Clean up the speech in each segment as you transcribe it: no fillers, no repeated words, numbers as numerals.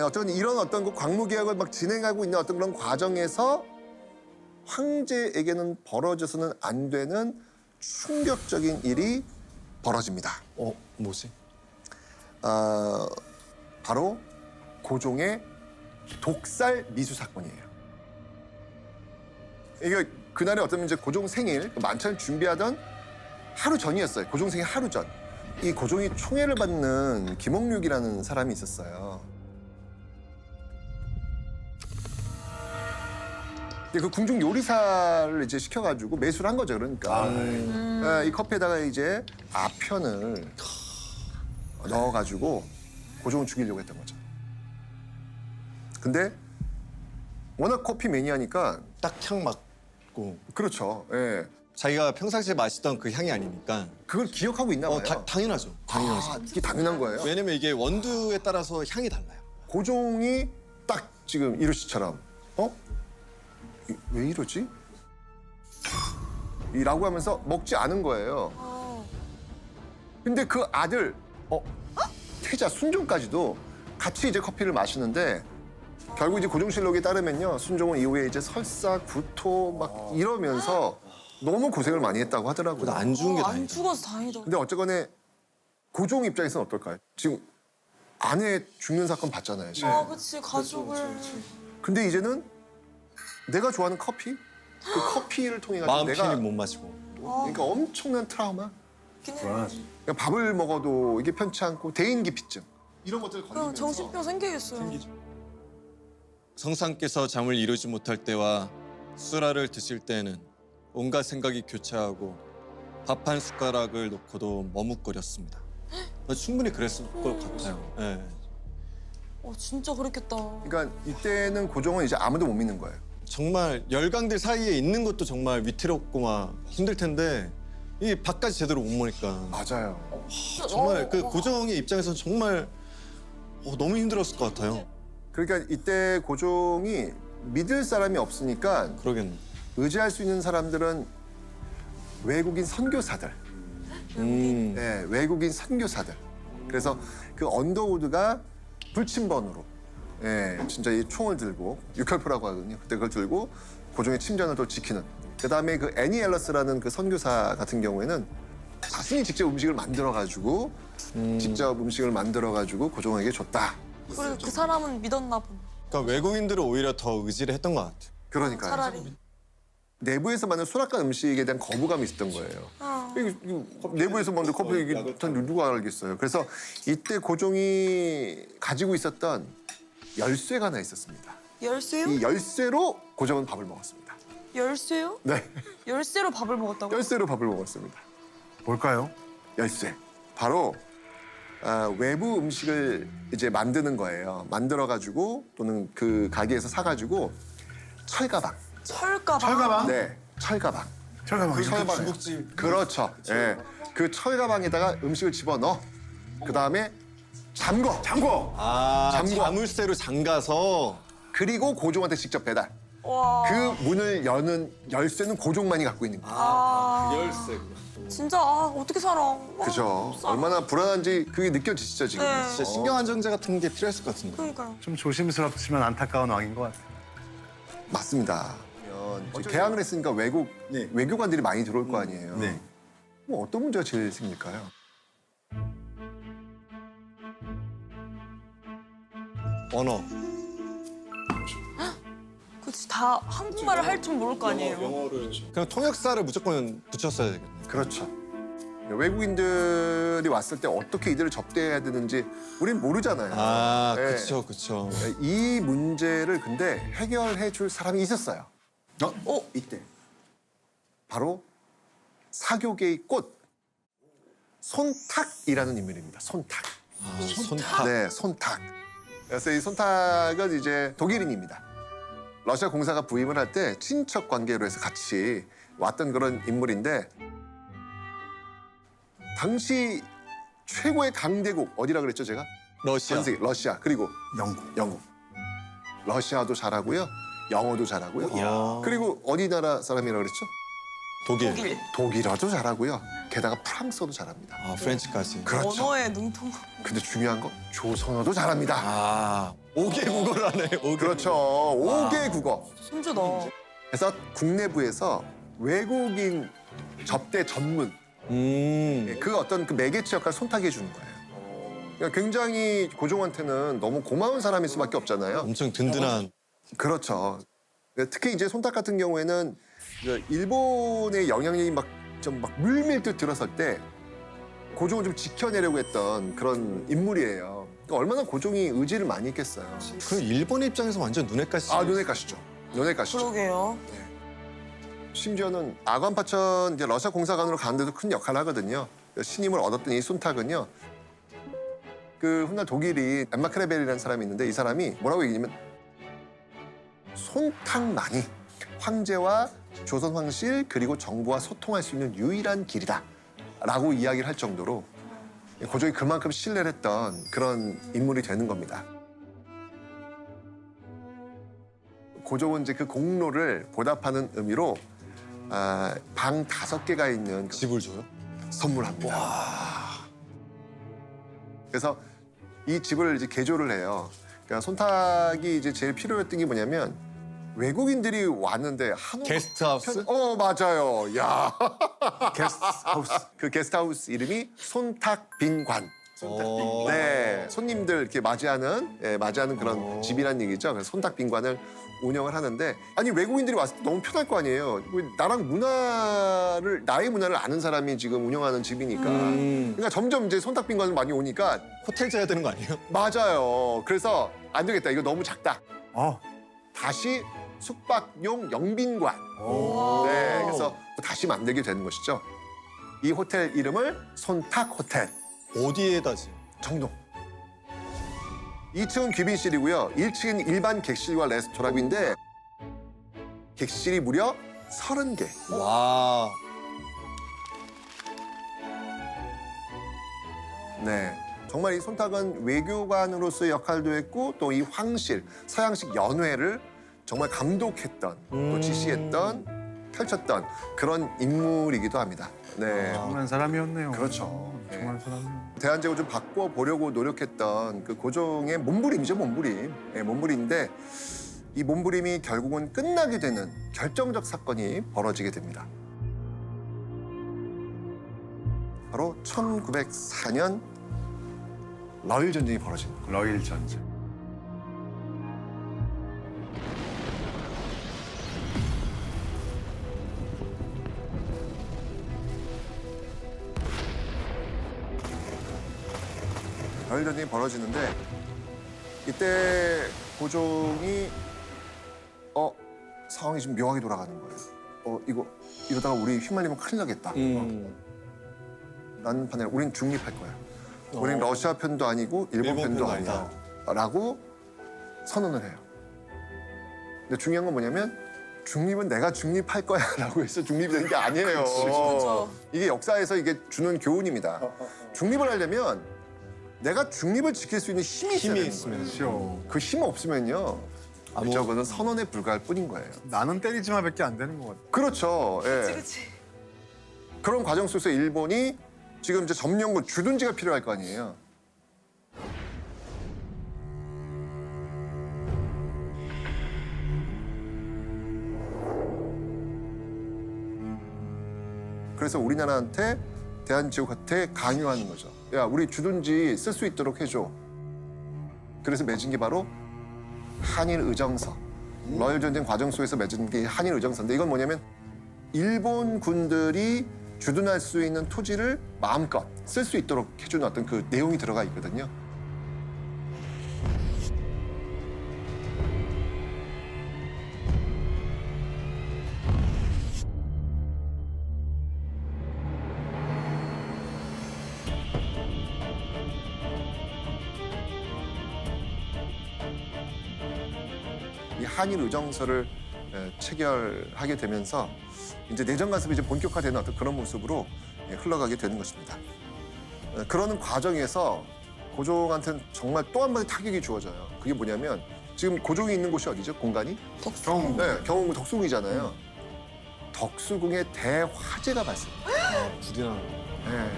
어떤 이런 어떤 그 광무 개혁을 막 진행하고 있는 어떤 그런 과정에서 황제에게는 벌어져서는 안 되는 충격적인 일이 벌어집니다. 뭐지? 바로 고종의 독살 미수 사건이에요. 이게 그날에 어쩌면 이제 고종 생일 만찬 준비하던 하루 전이었어요. 고종 생일 하루 전. 이 고종이 총애를 받는 김옥륙이라는 사람이 있었어요. 그 궁중 요리사를 이제 시켜가지고 매수를 한 거죠. 그러니까 이 커피에다가 이제 아편을 넣어가지고 고종을 죽이려고 했던 거죠. 근데 워낙 커피 매니아니까 딱 향 맡고 그렇죠. 예. 자기가 평상시에 마시던 그 향이 아니니까 그걸 기억하고 있나 봐요. 당연하죠. 당연하죠. 이게 당연한 거예요. 왜냐면 이게 원두에 따라서 향이 달라요. 고종이 딱 지금 이루 씨처럼 왜 이러지? 이라고 하면서 먹지 않은 거예요. 근데 그 아들 태자 순종까지도 같이 이제 커피를 마시는데 결국 이제 고종실록에 따르면요, 순종은 이후에 이제 설사, 구토 막 이러면서 너무 고생을 많이 했다고 하더라고요. 근데 안 죽은 게 안 다행이다. 죽어서 다행이다. 근데 어쨌거나 고종 입장에서는 어떨까요? 지금 아내 죽는 사건 봤잖아요. 지금. 그치 가족을. 근데 이제는 내가 좋아하는 커피? 그 커피를 통해 마음 가지고 편히 내가 못 마시고. 그러니까 엄청난 트라우마. 불안하지. 그러니까 밥을 먹어도 이게 편치 않고 대인기피증 이런 것들 그냥 걸리면서 정신병 생기겠어요. 성상께서 잠을 이루지 못할 때와 수라를 드실 때에는 온갖 생각이 교차하고 밥 한 숟가락을 놓고도 머뭇거렸습니다. 충분히 그랬을 것 같아요. 예. 진짜 그랬겠다. 그러니까 이때는 고종은 이제 아무도 못 믿는 거예요. 정말 열강들 사이에 있는 것도 정말 위태롭고 막 힘들 텐데 이 밥까지 제대로 못 먹으니까 맞아요. 정말 그 고종의 입장에서는 정말 너무 힘들었을 것 같아요. 그러니까 이때 고종이 믿을 사람이 없으니까 그러겠네. 의지할 수 있는 사람들은 외국인 선교사들. 네, 외국인 선교사들. 그래서 그 언더우드가 불침번으로 진짜 이 총을 들고 육혈포라고 하거든요. 그때 그걸 들고 고종의 침전을 또 지키는. 그다음에 그 애니 앨러스라는 그 선교사 같은 경우에는 자신이 직접 음식을 만들어가지고 고종에게 줬다. 그래서 그 사람은 믿었나 보네. 그러니까 외국인들은 오히려 더 의지를 했던 것 같아요. 그러니까요. 차라리. 내부에서 만든 수락관 음식에 대한 거부감이 있었던 거예요. 이거 내부에서 만든 커피 이게 누가 알겠어요. 그래서 이때 고종이 가지고 있었던 열쇠가 하나 있었습니다. 열쇠요? 이 열쇠로 고종은 밥을 먹었습니다. 열쇠요? 네, 열쇠로 밥을 먹었다고? 열쇠로 밥을 먹었습니다. 뭘까요? 열쇠. 바로 외부 음식을 이제 만드는 거예요. 만들어가지고 또는 그 가게에서 사가지고 철가방. 철가방. 철가방? 네, 철가방. 철가방. 철가방. 중국집. 그렇죠. 예. 그 철가방에다가 음식을 집어넣어. 그 다음에 잠궈. 잠궈. 잠궈. 자물쇠로 잠가서 그리고 고종한테 직접 배달. 와. 그 문을 여는 열쇠는 고종만이 갖고 있는 거예요. 열쇠. 진짜 어떻게 살아? 와, 그죠? 싸. 얼마나 불안한지 그게 느껴지시죠, 지금? 네. 진짜 신경 안정제 같은 게 필요했을 것 같은데. 그러니까요. 좀 조심스럽지만 안타까운 왕인 것 같아요. 맞습니다. 개항을 했으니까 외교관들이 많이 들어올 거 아니에요. 네. 뭐 어떤 문제가 제일 생길까요? 언어. 그치 다 한국말을 할 줄 모를 거 아니에요. 그냥 통역사를 무조건 붙였어야 되겠네. 그렇죠. 외국인들이 왔을 때 어떻게 이들을 접대해야 되는지 우린 모르잖아요. 아, 네. 그쵸, 그쵸. 이 문제를 근데 해결해 줄 사람이 있었어요. 이때. 바로 사교계의 꽃, 손탁이라는 인물입니다. 손탁. 손탑. 네, 손탁. 그래서 이 손탁은 이제 독일인입니다. 러시아 공사가 부임을 할 때 친척 관계로 해서 같이 왔던 그런 인물인데 당시 최고의 강대국 어디라 그랬죠, 제가? 러시아. 전 세계 러시아 그리고 영국. 영국. 러시아도 잘하고요, 영어도 잘하고요. 이야. 그리고 어디 나라 사람이라 그랬죠? 독일. 독일어도 잘하고요. 게다가 프랑스어도 잘합니다. 아, 프렌치까지. 그렇죠. 언어에 능통. 근데 중요한 건 조선어도 잘합니다. 아, 5개 국어를 하네. 5개. 그렇죠. 5개 국어. 손주다. 그래서 국내부에서 외국인 접대 전문 그 어떤 그 매개체 역할을 손탁해 주는 거예요. 그러니까 굉장히 고종한테는 너무 고마운 사람일 수밖에 없잖아요. 엄청 든든한. 그렇죠. 특히 이제 손탁 같은 경우에는 일본의 영향력이 좀 물밀듯 들어설 때 고종을 좀 지켜내려고 했던 그런 인물이에요. 그러니까 얼마나 고종이 의지를 많이 했겠어요. 그럼 일본 입장에서 완전 눈에 까시. 아, 눈에 가시죠. 눈에 가시죠. 그러게요. 심지어는 아관파천 이제 러시아 공사관으로 가는데도 큰 역할을 하거든요. 신임을 얻었던 이 순탁은요. 그 훗날 독일이 엠마 크레벨이라는 사람이 있는데 이 사람이 뭐라고 얘기냐면 손탁만이 황제와 조선 황실 그리고 정부와 소통할 수 있는 유일한 길이다라고 이야기를 할 정도로 고종이 그만큼 신뢰를 했던 그런 인물이 되는 겁니다. 고종은 이제 그 공로를 보답하는 의미로 방 5개가 있는 집을 줘요? 선물합니다. 그래서 이 집을 이제 개조를 해요. 그러니까 손탁이 이제 제일 필요했던 게 뭐냐면 외국인들이 왔는데 한옥 게스트하우스? 맞아요. 야. 게스트하우스. 그 게스트하우스 이름이 손탁빈관. 네, 손님들 이렇게 맞이하는 그런 집이란 얘기죠. 그래서 손탁빈관을 운영을 하는데 아니 외국인들이 왔을 때 너무 편할 거 아니에요. 나의 문화를 아는 사람이 지금 운영하는 집이니까. 그러니까 점점 이제 손탁빈관을 많이 오니까 호텔 자야 되는 거 아니에요? 맞아요. 그래서 안 되겠다. 이거 너무 작다. 어. 다시 숙박용 영빈관. 네, 그래서 다시 만들게 되는 것이죠. 이 호텔 이름을 손탁 호텔. 어디에다지? 정동. 2층은 귀빈실이고요. 1층은 일반 객실과 레스토랑인데 객실이 무려 30개. 와. 네. 정말 이 손탁은 외교관으로서의 역할도 했고 또 이 황실, 서양식 연회를 정말 감독했던 또 지시했던 펼쳤던 그런 인물이기도 합니다. 네. 정말 사람이었네요. 그렇죠. 네. 정말 사람이요. 대한제국을 좀 바꿔보려고 노력했던 그 고종의 몸부림이죠, 몸부림. 네, 몸부림인데 이 몸부림이 결국은 끝나게 되는 결정적 사건이 벌어지게 됩니다. 바로 1904년 러일 전쟁이 벌어집니다. 러일 전쟁. 러일 전쟁이 벌어지는데 이때 고종이 상황이 좀 묘하게 돌아가는 거예요. 이러다가 우리 휘말리면 큰일 나겠다. 라는 판단에 우린 중립할 거야. 우린 러시아 편도 아니고 일본 편도 아니다. 라고 선언을 해요. 근데 중요한 건 뭐냐면 중립은 내가 중립할 거야 라고 해서 중립이 되는 게 아니에요. 그렇죠. 이게 역사에서 이게 주는 교훈입니다. 중립을 하려면 내가 중립을 지킬 수 있는 힘이 있어야 되는 거예요. 그렇죠. 그 힘 없으면요. 저거는 선언에 불과할 뿐인 거예요. 나는 때리지마밖에 안 되는 것 같아. 그렇죠. 예. 그치. 그런 과정 속에서 일본이 지금 이제 점령군 주둔지가 필요할 거 아니에요. 그래서 우리나라한테 대한제국한테 강요하는 거죠. 야, 우리 주둔지 쓸 수 있도록 해줘. 그래서 맺은 게 바로 한일의정서. 러일 전쟁 과정 속에서 맺은 게 한일의정서인데 이건 뭐냐면 일본 군들이 주둔할 수 있는 토지를 마음껏 쓸 수 있도록 해주는 어떤 그 내용이 들어가 있거든요. 이 한일의정서를 체결하게 되면서 이제 내정 간섭이 이제 본격화되는 어떤 그런 모습으로 흘러가게 되는 것입니다. 그러는 과정에서 고종한테는 정말 또 한 번의 타격이 주어져요. 그게 뭐냐면 지금 고종이 있는 곳이 어디죠? 공간이? 덕성. 네, 경흥 덕송이잖아요. 덕수궁에 대화재가 발생합니다. 불이 나는. 네.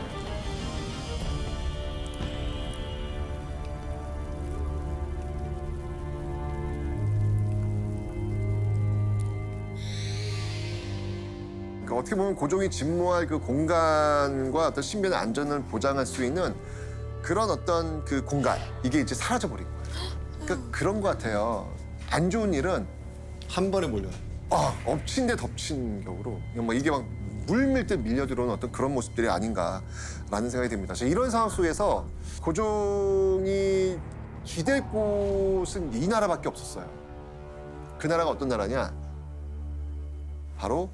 그러니까 어떻게 보면 고종이 진모할 그 공간과 어떤 신변의 안전을 보장할 수 있는 그런 어떤 그 공간, 이게 이제 사라져버린 거예요. 그러니까 그런 것 같아요. 안 좋은 일은 한 번에 몰려요. 엎친 데 덮친 격으로 그냥 뭐 이게 막 물밀 듯 밀려 들어오는 어떤 그런 모습들이 아닌가라는 생각이 듭니다. 이런 상황 속에서 고종이 기댈 곳은 이 나라밖에 없었어요. 그 나라가 어떤 나라냐? 바로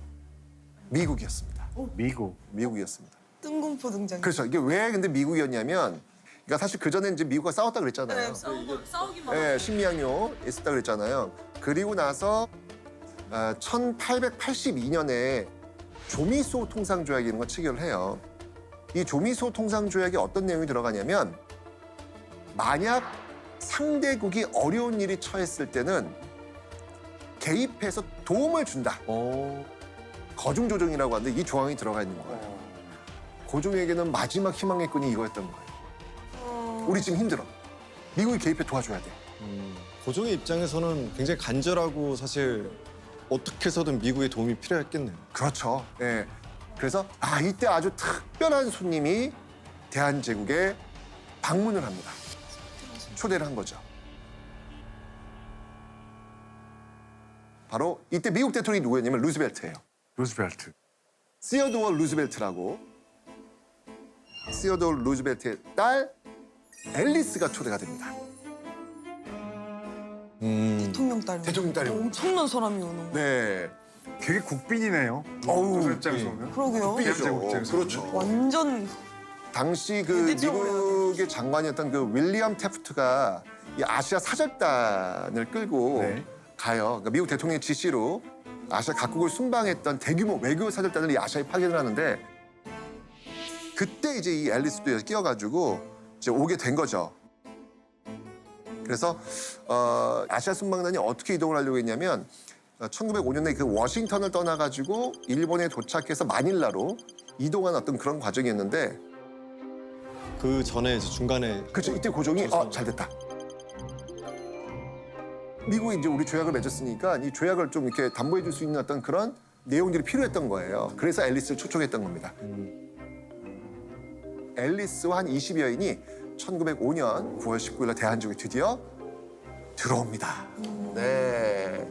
미국이었습니다. 미국. 미국이었습니다. 뜬공포 등장. 그렇죠. 이게 왜 근데 미국이었냐면, 그러니까 사실 그 전에 이제 미국과 싸웠다 그랬잖아요. 싸우기만. 네, 신미양요 있었다 그랬잖아요. 그리고 나서 1882년에 조미소 통상조약이라는 걸 체결을 해요. 이 조미소 통상조약에 어떤 내용이 들어가냐면, 만약 상대국이 어려운 일이 처했을 때는 개입해서 도움을 준다. 거중조정이라고 하는데 이 조항이 들어가 있는 거예요. 고종에게는 마지막 희망의 끈이 이거였던 거예요. 우리 지금 힘들어. 미국이 개입해 도와줘야 돼. 고종의 입장에서는 굉장히 간절하고 사실 어떻게 해서든 미국의 도움이 필요했겠네요. 그렇죠. 예. 그래서 이때 아주 특별한 손님이 대한제국에 방문을 합니다. 초대를 한 거죠. 바로 이때 미국 대통령이 누구였냐면 루즈벨트예요. 루즈벨트. 시어도어 루즈벨트라고. 시어도어 루즈벨트의 딸 앨리스가 초대가 됩니다. 대통령 딸. 대통령 딸이 오는 엄청난 사람이 오는 거. 네. 되게 국빈이네요. 어우, 저 입장에서 보면. 그러게요. 삐죠. 국제에서. 그렇죠. 완전 당시 그 대체적으로 미국의 장관이었던 그 윌리엄 태프트가 이 아시아 사절단을 끌고 네. 가요. 그러니까 미국 대통령의 지시로 아시아 각국을 순방했던 대규모 외교 사절단을 이 아시아에 파견을 하는데, 그때 이제 이 앨리스도 끼어가지고 이제 오게 된 거죠. 그래서 아시아 순방단이 어떻게 이동을 하려고 했냐면 1905년에 그 워싱턴을 떠나가지고 일본에 도착해서 마닐라로 이동한 어떤 그런 과정이었는데, 그 전에 이제 중간에 그렇죠. 이때 고종이 잘 됐다. 미국이 이제 우리 조약을 맺었으니까 이 조약을 좀 이렇게 담보해 줄 수 있는 어떤 그런 내용들이 필요했던 거예요. 그래서 앨리스를 초청했던 겁니다. 앨리스와 한 20여인이 1905년 9월 19일 날 대한제국에 드디어 들어옵니다. 네.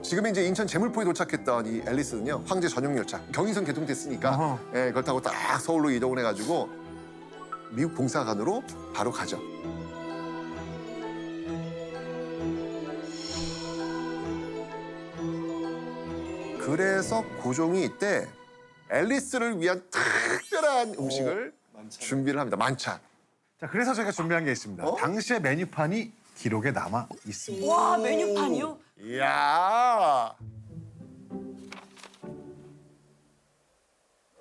지금 이제 인천 제물포에 도착했던 이 앨리스는요, 황제 전용 열차 경인선 개통됐으니까 어허. 예, 그걸 타고 딱 서울로 이동을 해가지고 미국 봉사관으로 바로 가죠. 그래서 고종이 이때 앨리스를 위한 특별한 음식을 준비를 합니다. 만찬. 자, 그래서 저희가 준비한 게 있습니다. 당시의 메뉴판이 기록에 남아 있습니다. 와 메뉴판이요? 이야.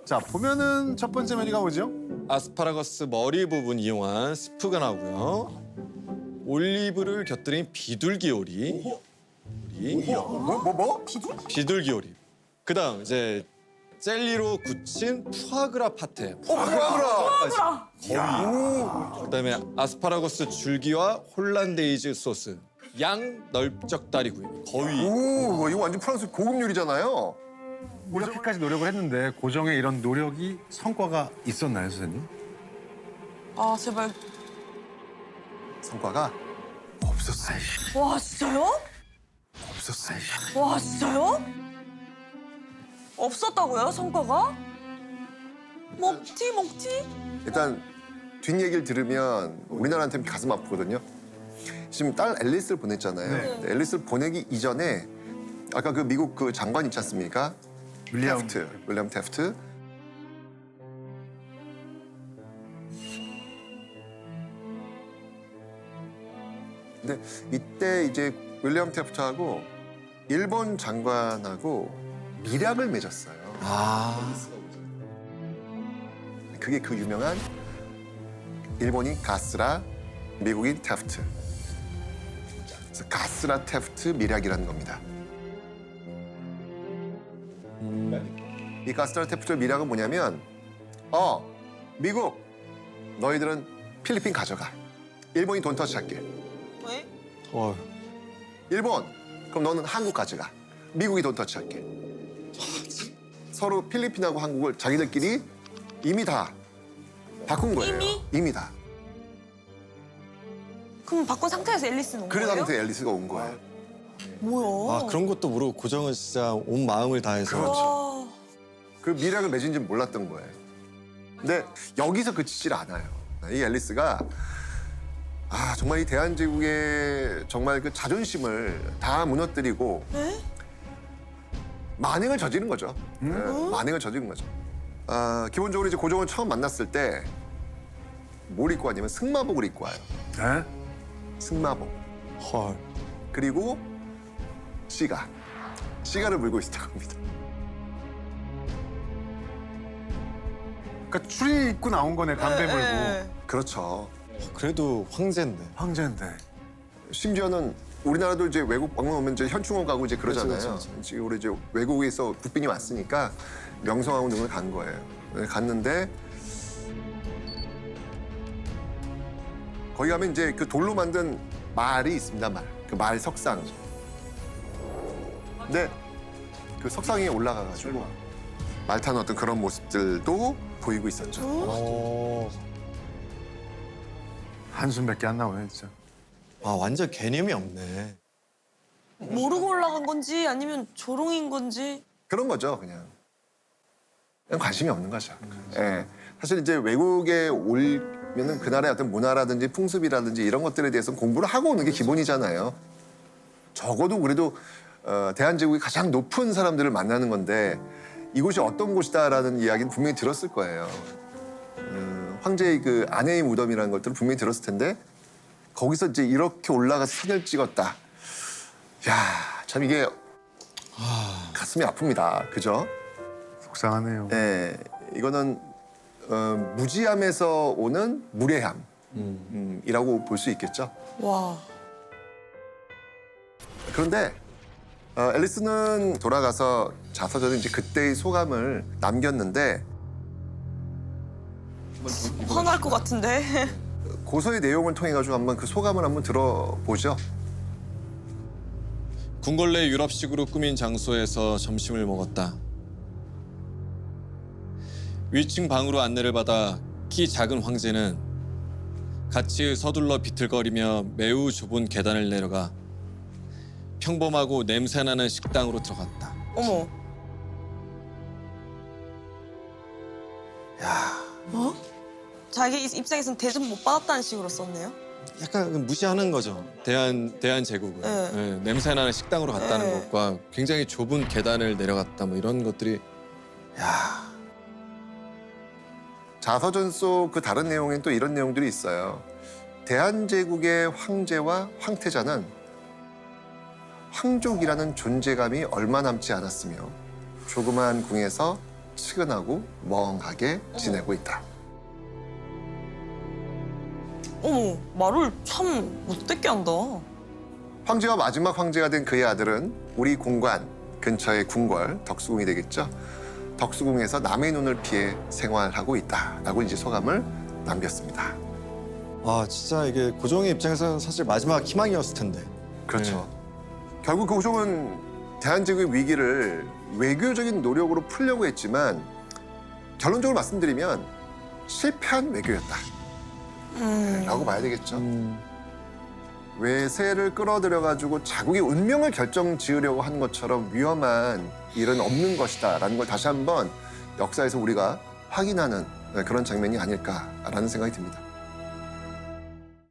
자, 보면은 첫 번째 메뉴가 뭐죠? 아스파라거스 머리 부분 이용한 스프가 나오고요. 올리브를 곁들인 비둘기 요리. 뭐? 비둘기 요리. 그다음 이제 젤리로 굳힌 푸아그라 파테. 푸아그라. 그다음에 아스파라거스 줄기와 홀란데이즈 소스. 양 넓적다리구이. 거위. 오, 이거 완전 프랑스 고급 요리잖아요. 이렇게까지 노력을 했는데 고종의 이런 노력이 성과가 있었나요, 선생님? 아 제발. 성과가 없었어요. 와 진짜요? 없었어요. 와 진짜요? 없었다고요 성과가? 먹지. 일단 뒷얘기를 들으면 우리나라한테는 가슴 아프거든요. 지금 딸 앨리스를 보냈잖아요. 네. 앨리스를 보내기 이전에 아까 그 미국 그 장관 있지 않습니까? 윌리엄 태프트. 근데 이때 이제 윌리엄 태프트하고 일본 장관하고 밀약을 맺었어요. 그게 그 유명한 일본인 가스라, 미국인 태프트. 그래서 가스라 태프트 밀약이라는 겁니다. 이 가스트로테프트의 미락은 뭐냐면 미국 너희들은 필리핀 가져가. 일본이 돈 터치할게. 왜? 어, 일본 그럼 너는 한국 가져가. 미국이 돈 터치할게. 서로 필리핀하고 한국을 자기들끼리 이미 다 바꾼 거예요. 이미 다. 그럼 바꾼 상태에서 앨리스는 온 그래 거예요? 상태 앨리스가 온 거예요. 뭐야? 아 그런 것도 모르고 고정은 진짜 온 마음을 다해서 그렇죠. 와. 그 미락을 맺은지 몰랐던 거예요. 근데 여기서 그치질 않아요. 이 앨리스가 정말 이 대한제국의 정말 그 자존심을 다 무너뜨리고 네? 만행을 저지른 거죠. 만행을 저지른 거죠. 기본적으로 이제 고종을 처음 만났을 때 뭘 입고 왔냐면 승마복을 입고 와요. 네? 승마복. 헐. 그리고 시가를 물고 있었다고 합니다. 그러니까 추리 입고 나온 거네, 담배 물고. 네. 그렇죠. 그래도 황제인데. 황제인데. 심지어는 우리나라도 이제 외국 방문 오면 이제 현충원 가고 이제 그러잖아요. 그렇죠. 지금 우리 이제 외국에서 국빈이 왔으니까 명성황후 등을 간 거예요. 갔는데 거기 가면 이제 그 돌로 만든 말이 있습니다. 그 말 석상. 근데 그 석상 위에 올라가가지고 말 타는 어떤 그런 모습들도 보이고 있었죠. 어. 한숨밖에 안 나오네, 진짜. 완전 개념이 없네. 모르고 올라간 건지 아니면 조롱인 건지. 그런 거죠, 그냥 관심이 없는 거죠. 예. 사실 이제 외국에 오면은 그 나라의 어떤 문화라든지 풍습이라든지 이런 것들에 대해서 공부를 하고 오는 게 기본이잖아요. 적어도 그래도 대한제국이 가장 높은 사람들을 만나는 건데 이곳이 어떤 곳이다라는 이야기는 분명히 들었을 거예요. 황제의 그 아내의 무덤이라는 것들을 분명히 들었을 텐데 거기서 이제 이렇게 올라가서 사진을 찍었다. 야, 참 이게 가슴이 아픕니다. 그죠? 속상하네요. 네, 이거는 무지함에서 오는 무례함이라고 볼 수 있겠죠. 와. 그런데 앨리스는 돌아가서 자서전에 이제 그때의 소감을 남겼는데 화날 것 같은데. 고서의 내용을 통해 가지고 한번 그 소감을 한번 들어보죠. 궁궐내 유럽식으로 꾸민 장소에서 점심을 먹었다. 위층 방으로 안내를 받아 키 작은 황제는 같이 서둘러 비틀거리며 매우 좁은 계단을 내려가 평범하고 냄새나는 식당으로 들어갔다. 어머. 야, 어? 자기 입장에서는 대접 못 받았다는 식으로 썼네요. 약간 무시하는 거죠. 대한제국을. 네. 네, 냄새나는 식당으로 갔다는 네. 것과 굉장히 좁은 계단을 내려갔다 뭐 이런 것들이 야. 자서전 속 그 다른 내용엔 또 이런 내용들이 있어요. 대한제국의 황제와 황태자는 황족이라는 존재감이 얼마 남지 않았으며 조그마한 궁에서 측은하고 멍하게 지내고 있다. 어머, 말을 참 못되게 한다. 황제와 마지막 황제가 된 그의 아들은 우리 공관 근처의 궁궐 덕수궁이 되겠죠. 덕수궁에서 남의 눈을 피해 생활하고 있다라고 이제 소감을 남겼습니다. 진짜 이게 고종의 입장에서는 사실 마지막 희망이었을 텐데. 그렇죠. 결국 그 고종은 대한제국의 위기를 외교적인 노력으로 풀려고 했지만 결론적으로 말씀드리면 실패한 외교였다. 라고 봐야 되겠죠. 외세를 끌어들여가지고 자국의 운명을 결정지으려고 한 것처럼 위험한 일은 없는 것이다라는 걸 다시 한번 역사에서 우리가 확인하는 그런 장면이 아닐까라는 생각이 듭니다.